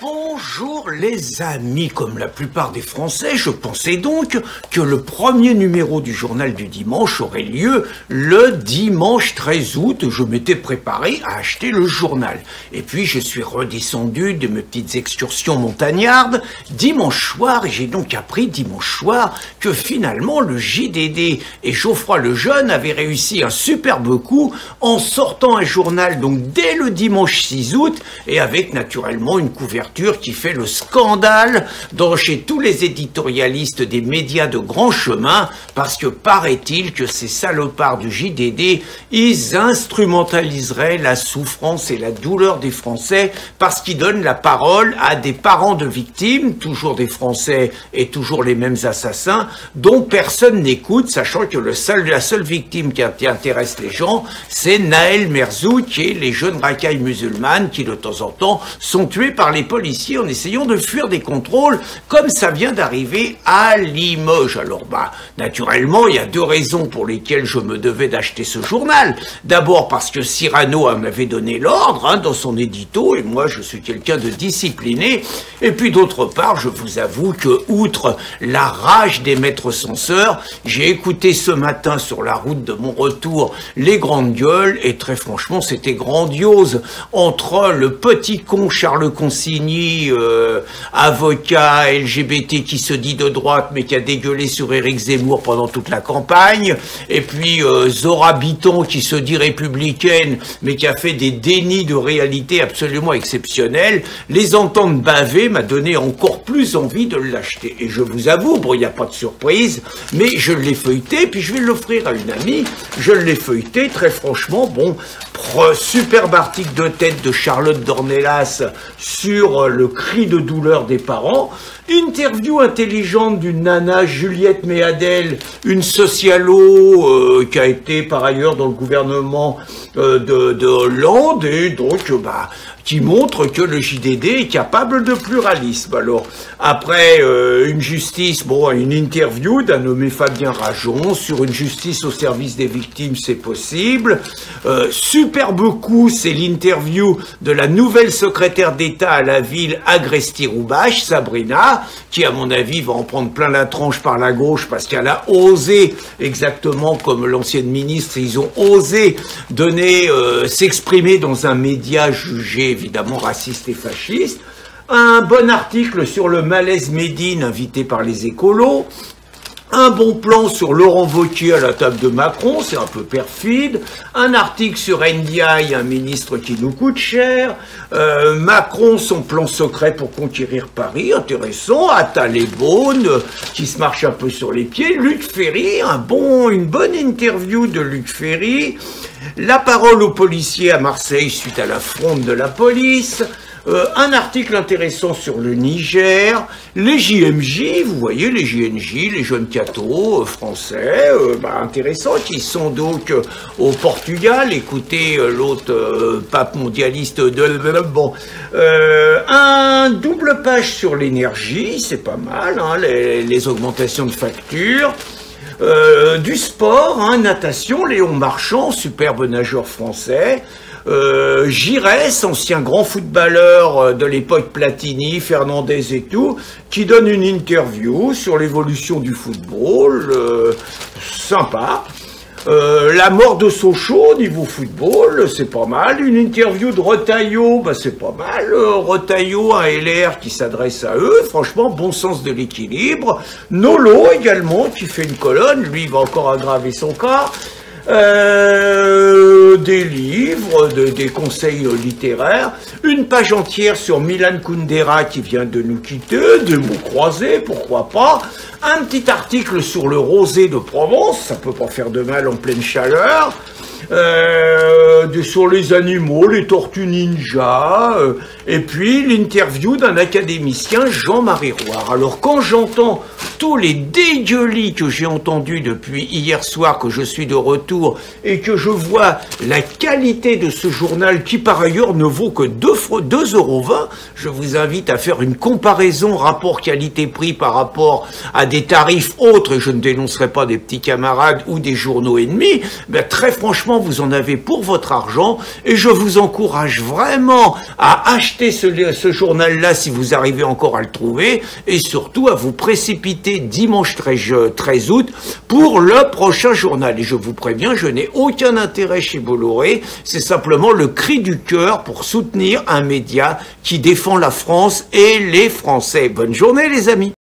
Bonjour les amis, comme la plupart des Français, je pensais donc que le premier numéro du journal du dimanche aurait lieu le dimanche 13 août. Je m'étais préparé à acheter le journal. Et puis je suis redescendu de mes petites excursions montagnardes dimanche soir et j'ai donc appris dimanche soir que finalement le JDD et Geoffroy Lejeune avaient réussi un superbe coup en sortant un journal donc dès le dimanche 6 août et avec naturellement une couverture qui fait le scandale chez tous les éditorialistes des médias de grand chemin, parce que paraît-il que ces salopards du JDD, ils instrumentaliseraient la souffrance et la douleur des Français, parce qu'ils donnent la parole à des parents de victimes, toujours des Français et toujours les mêmes assassins, dont personne n'écoute, sachant que la seule victime qui intéresse les gens, c'est Nahel Merzouk et les jeunes racailles musulmanes qui, de temps en temps, sont tués par les policiers en essayant de fuir des contrôles, comme ça vient d'arriver à Limoges. Alors, naturellement, il y a deux raisons pour lesquelles je me devais d'acheter ce journal. D'abord, parce que Cyrano en avait donné l'ordre, dans son édito, et moi, je suis quelqu'un de discipliné. Et puis, d'autre part, je vous avoue que, outre la rage des maîtres censeurs, j'ai écouté ce matin sur la route de mon retour les grandes gueules, et très franchement, c'était grandiose. Entre le petit con Charles Consigny, avocat LGBT qui se dit de droite mais qui a dégueulé sur Éric Zemmour pendant toute la campagne, et puis Zora Bitton qui se dit républicaine mais qui a fait des dénis de réalité absolument exceptionnels, les entendre baver m'a donné encore plus envie de l'acheter. Et je vous avoue, bon, il n'y a pas de surprise, mais je l'ai feuilleté, puis je vais l'offrir à une amie, je l'ai feuilleté, très franchement, bon, superbe article de tête de Charlotte Dornelas sur le cri de douleur des parents, interview intelligente d'une nana, Juliette Méadel, une socialo qui a été par ailleurs dans le gouvernement de Hollande, et donc qui montre que le JDD est capable de pluralisme. Alors, après une justice, une interview d'un nommé Fabien Rajon sur une justice au service des victimes, c'est possible. Superbe coup, c'est l'interview de la nouvelle secrétaire d'État à la ville Agresti-Roubache, Sabrina, qui à mon avis va en prendre plein la tranche par la gauche parce qu'elle a osé, exactement comme l'ancienne ministre, ils ont osé donner, s'exprimer dans un média jugé évidemment raciste et fasciste. Un bon article sur le malaise Médine invité par les écolos. Un bon plan sur Laurent Wauquiez à la table de Macron, c'est un peu perfide. Un article sur Ndiaye, un ministre qui nous coûte cher. Macron, son plan secret pour conquérir Paris, intéressant. Attal et Beaune, qui se marche un peu sur les pieds. Luc Ferry, une bonne interview de Luc Ferry. La parole aux policiers à Marseille suite à la fronde de la police. Un article intéressant sur le Niger, les JMJ, vous voyez les JNJ, les jeunes cathos français, intéressants, qui sont donc au Portugal, écoutez l'autre pape mondialiste un double page sur l'énergie, c'est pas mal, les augmentations de factures. Du sport, natation, Léon Marchand, superbe nageur français. Giresse, ancien grand footballeur de l'époque Platini, Fernandez et tout, qui donne une interview sur l'évolution du football, sympa. La mort de Sochaux au niveau football, c'est pas mal. Une interview de Retailleau, c'est pas mal. Retailleau, un LR qui s'adresse à eux, franchement, bon sens de l'équilibre. Nolo également, qui fait une colonne, lui il va encore aggraver son cas. Des livres, des conseils littéraires, une page entière sur Milan Kundera qui vient de nous quitter, des mots croisés, pourquoi pas, un petit article sur le rosé de Provence, ça peut pas faire de mal en pleine chaleur, sur les animaux, les tortues ninja, et puis l'interview d'un académicien, Jean-Marie Roire. Alors quand j'entends tous les dégueulis que j'ai entendus depuis hier soir que je suis de retour et que je vois la qualité de ce journal qui par ailleurs ne vaut que 2,20 €, je vous invite à faire une comparaison rapport qualité-prix par rapport à des tarifs autres, et je ne dénoncerai pas des petits camarades ou des journaux ennemis, très franchement franchement, vous en avez pour votre argent et je vous encourage vraiment à acheter ce journal-là si vous arrivez encore à le trouver et surtout à vous précipiter dimanche 13 août pour le prochain journal. Et je vous préviens, je n'ai aucun intérêt chez Bolloré, c'est simplement le cri du cœur pour soutenir un média qui défend la France et les Français. Bonne journée les amis.